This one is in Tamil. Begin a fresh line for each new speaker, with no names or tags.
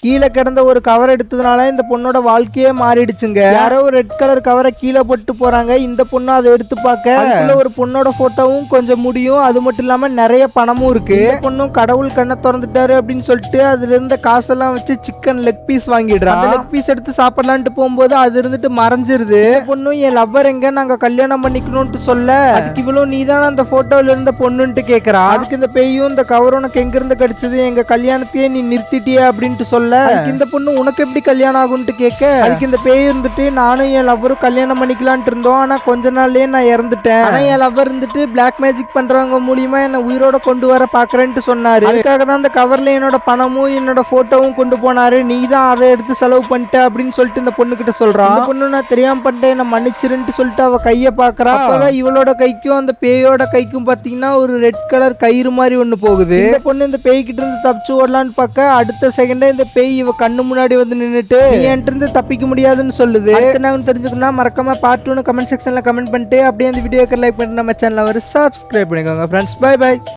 கீழே கிடந்த ஒரு கவர் எடுத்ததுனால இந்த பொண்ணோட வாழ்க்கையே மாறிடுச்சுங்க. யாரோ ஒரு ரெட் கலர் கவரை கீழே போட்டு போறாங்க. இந்த பொண்ணு அதை எடுத்து பார்க்க ஒரு பொண்ணோட போட்டோவும் கொஞ்சம் முடியும், அது மட்டும் இல்லாம நிறைய பணமும் இருக்கு. பொண்ணும் கடவுள் கண்ணை திறந்துட்டாரு அப்படின்னு சொல்லிட்டு அதுல இருந்த காசெல்லாம் வச்சு சிக்கன் லெக் பீஸ் வாங்கிடுறான். லெக் பீஸ் எடுத்து சாப்பிடலான்ட்டு போகும்போது அது இருந்துட்டு மறைஞ்சிருது. பொண்ணும் என் லவ்வர் எங்க, நாங்க கல்யாணம் பண்ணிக்கணும்னு சொல்ல அதுக்கு இவ்வளவு நீதான அந்த போட்டோல இருந்த பொண்ணுன்ட்டு கேக்குறா. அதுக்கு இந்த பேயும் இந்த கவர் உனக்கு எங்க இருந்து கிடைச்சது, எங்க கல்யாணத்தையே நீ நிறுத்திட்டியா அப்படின்ட்டு சொல்ல இந்த பொண்ணு உனக்கு எப்படி கல்யாணம் ஆகும்ட்டு கேட்க அதுக்கு இந்த பேய் இருந்துட்டு நானும் என் லவ்வரும் கல்யாணம் பண்ணிக்கலான்ட்டு இருந்தோம், ஆனா கொஞ்ச நாள்லயே நான் இறந்துட்டேன். ஆனா என் லவ்வர் இருந்துட்டு பிளாக் மேஜிக் பண்றவங்க மூலியமா என்ன உயிரோட கொண்டு வர பாக்குறேன்ட்டு சொன்னாரு. அதுக்காக தான் அந்த கவர்ல என்னோட பணமும் என்னோட போட்டோவும் கொண்டு போனாரு, நீ தான் அதை எடுத்து செலவு பண்ணிட்ட அப்படின்னு சொல்லிட்டு இந்த பொண்ணு கிட்ட சொல்றான். அந்த பொண்ணு நான் தெரியாம பண்ணிட்டேன் என்ன மன்னிச்சிருன்னு சொல்லிட்டு அவ கைய பாக்குறா. அப்பதான் இவளோட கைக்கும் அந்த பேயோட கைக்கும் பாத்தீங்கன்னா ஒரு ரெட் கலர் கயிறு மாதிரி ஒண்ணு போகுது. இந்த பொண்ணு இந்த பேய் கிட்ட இருந்து தப்பிச்சு ஓடலான்னு பார்க்க அடுத்த செகண்டே இந்த பேய் இவ கண்ணு முன்னாடி வந்து நின்னுட்டு நீ என்கிட்ட இருந்து தப்பிக்க முடியாதுன்னு சொல்லுது. நான் தெரிஞ்சுக்கணும் மறக்காம பார்ட் 2 கமெண்ட் செக்ஷன்ல கமெண்ட் பண்ணிட்டு அப்படியே அந்த வீடியோக்கு லைக் பண்ணிட்டு நம்ம சேனலை ஒரு சப்ஸ்கிரைப் பண்ணிக்கோங்க ஃப்ரெண்ட்ஸ். By by.